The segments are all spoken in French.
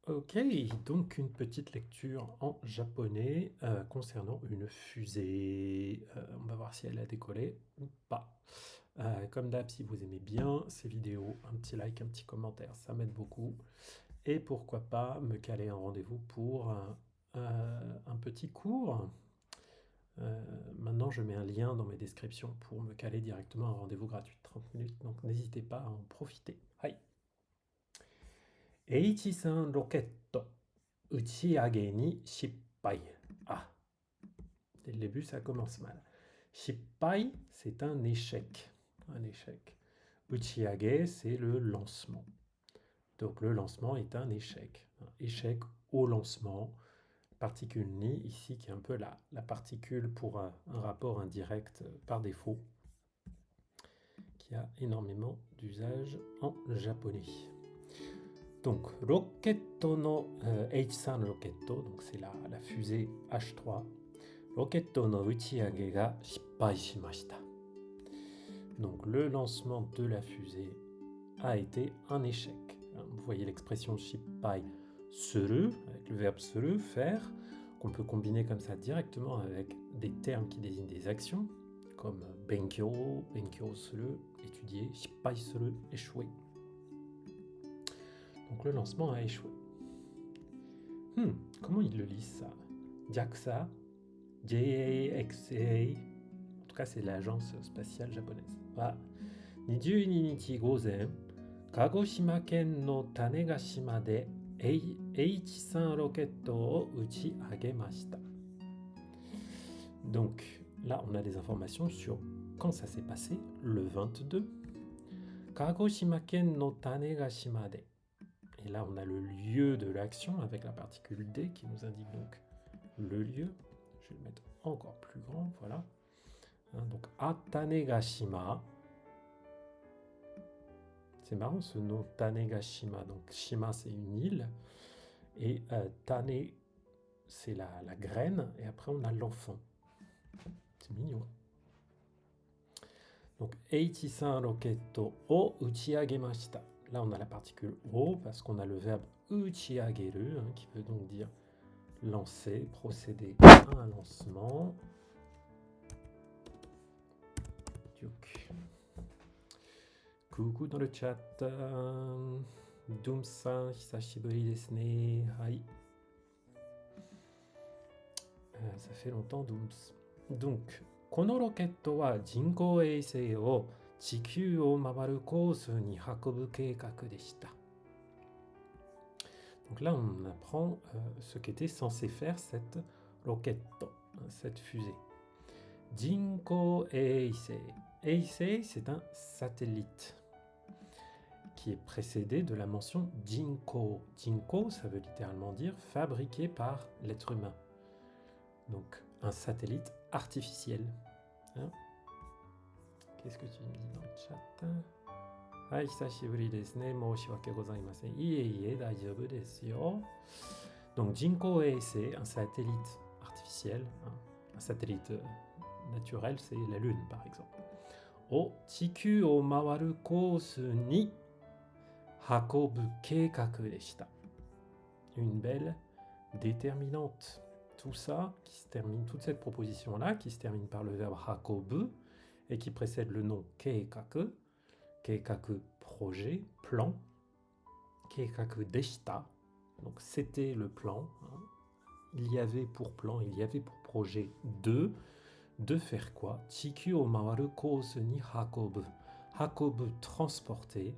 Ok, donc une petite lecture en japonais concernant une fusée. On va voir si elle a décollé ou pas. Comme d'hab, si vous aimez bien ces vidéos, un petit like, un petit commentaire, ça m'aide beaucoup. Et pourquoi pas me caler un rendez-vous pour un petit cours. Euh, Maintenant, je mets un lien dans mes descriptions pour me caler directement un rendez-vous gratuit de 30 minutes, donc n'hésitez pas à en profiter. Hi. H3 rocket 打ち上げに失敗. Ah, dès le début, ça commence mal. Shippai, c'est un échec. Un échec. Uchiage, c'est le lancement. Donc le lancement est un échec. Un échec au lancement. Particule ni, ici, qui est un peu la particule pour un rapport indirect par défaut, qui a énormément d'usage en japonais. Donc, Rocket no H3 rocket, donc c'est la fusée H3. Rocket no uchiage ga shippai shimashita. Donc, le lancement de la fusée a été un échec. Vous voyez l'expression shippai suru, avec le verbe suru, faire, qu'on peut combiner comme ça directement avec des termes qui désignent des actions, comme benkyo, benkyo suru, étudier, shippai suru, échouer. Donc le lancement a échoué. Comment ils le lisent ça? JAXA, JAXA, en tout cas c'est l'agence spatiale japonaise. Voilà. 22日午前、鹿児島県の種子島で H3 ロケットを打ち上げました。Donc là on a des informations sur quand ça s'est passé, le 22. 鹿児島県の種子島で Et là, on a le lieu de l'action avec la particule D qui nous indique donc le lieu. Je vais le mettre encore plus grand, voilà. Donc, Atanegashima. C'est marrant ce nom, Tanegashima. Donc, Shima, c'est une île. Et Tane, c'est la graine. Et après, on a l'enfant. C'est mignon. Donc, Eichi-san roketo o uchiagemashita. Là, on a la particule o parce qu'on a le verbe uchiageru qui veut donc dire lancer, procéder à un lancement. Coucou dans le chat. Doom-san, hisashiburi desu ne. Hai. Ça fait longtemps, Dooms. Donc, このロケットは人工衛星を地球を回るコースに運ぶ計画でした。Donc là, on apprend ce qu'était censé faire cette roquette, cette fusée. Jinko Eisei. Eisei, c'est un satellite qui est précédé de la mention Jinko. Jinko, ça veut littéralement dire fabriqué par l'être humain. Donc, un satellite artificiel. Hein? Qu'est-ce que tu me dis dans le chat? Hai, hisashiburi desu ne, moushiwake gozaimasen. Ie, daijoubu desu yo. Donc, Jinko Eisei, un satellite artificiel, un satellite naturel, c'est la Lune par exemple. O chiku o mawaru kousu ni hakobu keikaku deshita. Une belle déterminante. Tout ça qui se termine, toute cette proposition là qui se termine par le verbe hakobu et qui précède le nom keikaku. Keikaku, projet, plan. Keikaku deshita, donc c'était le plan. Il y avait pour plan, il y avait pour projet de faire quoi? Chiku o mawaru kousu ni hakobu. Hakobu, transporter.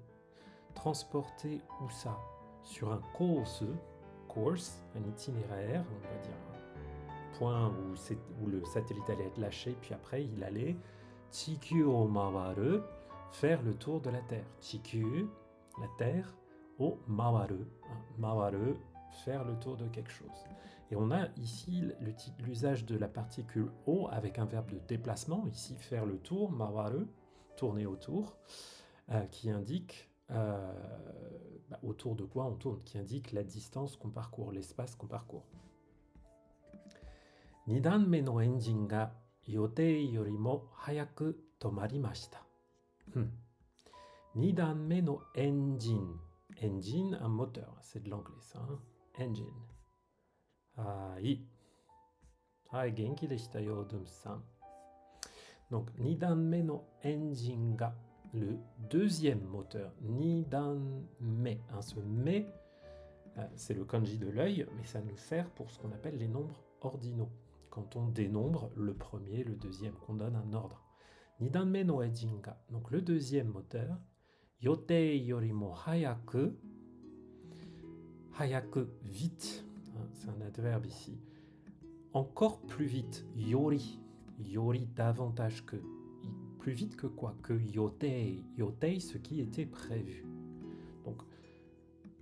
Transporter où ça? Sur un course, un itinéraire, on va dire un point où le satellite allait être lâché, puis après il allait Chiku o mawaru, faire le tour de la Terre. Chiku, la Terre, o mawaru, mawaru, faire le tour de quelque chose. Et on a ici l'usage de la particule o avec un verbe de déplacement, ici faire le tour, mawaru, tourner autour, qui indique autour de quoi on tourne, qui indique la distance qu'on parcourt, l'espace qu'on parcourt. 2段目のエンジンが予定よりも早く止まりました。2段目のエンジン。Engine, un moteur, c'est de l'anglais ça. engine. はい。はい、元気でしたよ、ドゥムさん。Donc, 2段目のエンジンが le deuxième moteur. 2段目. Hein, ce mais, c'est le kanji de l'œil, mais ça nous sert pour ce qu'on appelle les nombres ordinaux. Quand on dénombre le premier, le deuxième, qu'on donne un ordre. 2段目のエンジンが. Donc, le deuxième moteur. 予定よりも早く. 早く, vite. Hein, c'est un adverbe ici. Encore plus vite. Yori. Yori davantage que. Plus vite que quoi? Que yotei. Yotei, ce qui était prévu. Donc,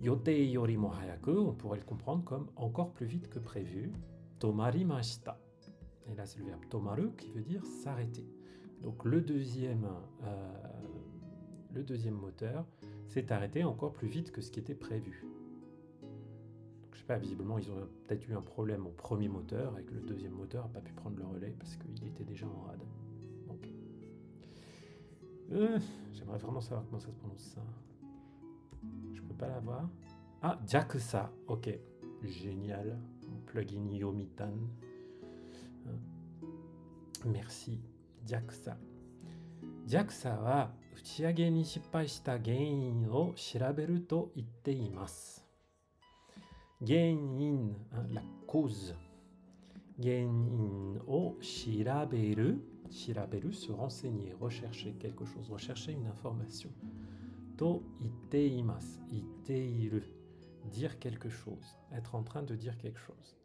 yotei yori mo hayaku, on pourrait le comprendre comme encore plus vite que prévu. Tomarimashita. Et là, c'est le verbe tomaru qui veut dire s'arrêter. Donc, le deuxième moteur s'est arrêté encore plus vite que ce qui était prévu. Donc, je sais pas, visiblement, ils ont peut-être eu un problème au premier moteur et que le deuxième moteur n'a pas pu prendre le relais parce qu'il était déjà en rade. Donc, j'aimerais vraiment savoir comment ça se prononce ça. Je peux pas l'avoir. Ah, JAXA. Ok, génial. Mon plugin Yomitan. Merci. JAXA. JAXA は打ち上げに失敗した原因を調べると言っています。原因、la cause. 原因を調べる、調べる, se renseigner, rechercher quelque chose, rechercher une information. と言っています。言っている. Dire quelque chose. Être en train de dire quelque chose.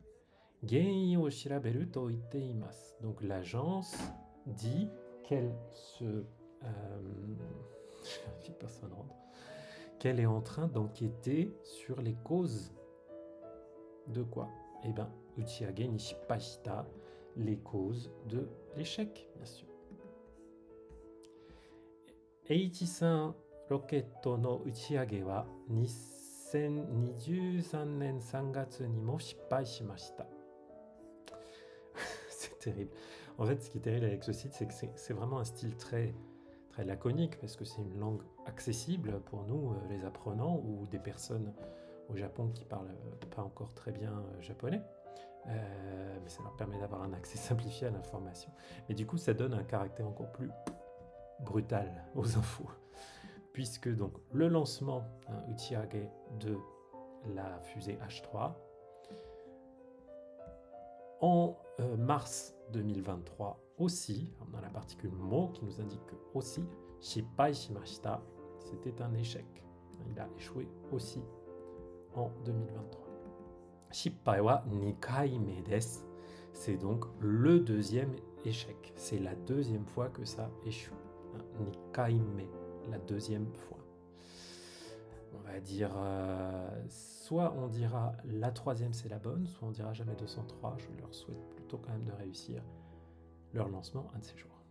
原因を調べると言っています. Donc l'agence dit qu'elle se... qu'elle est en train d'enquêter sur les causes de quoi? Eh bien, uchiage ni shippai shita, les causes de l'échec, bien sûr. H3 rocket no uchiage wa 2023年3月にも失敗しました。C'est terrible. En fait, ce qui est terrible avec ce site, c'est que c'est vraiment un style très, très laconique, parce que c'est une langue accessible pour nous, les apprenants, ou des personnes au Japon qui parlent pas encore très bien japonais. Mais ça leur permet d'avoir un accès simplifié à l'information. Mais du coup, ça donne un caractère encore plus brutal aux infos. Puisque donc le lancement uchiage de la fusée H3 en mars 2023 aussi, dans la particule mo qui nous indique que aussi, shippai shimashita, c'était un échec. Il a échoué aussi en 2023. Shippai wa 2回目です. C'est donc le deuxième échec. C'est la deuxième fois que ça échoue. 2回目, la deuxième fois. On va dire, soit on dira la troisième c'est la bonne, soit on dira jamais 203. Je leur souhaite plutôt quand même de réussir leur lancement un de ces jours.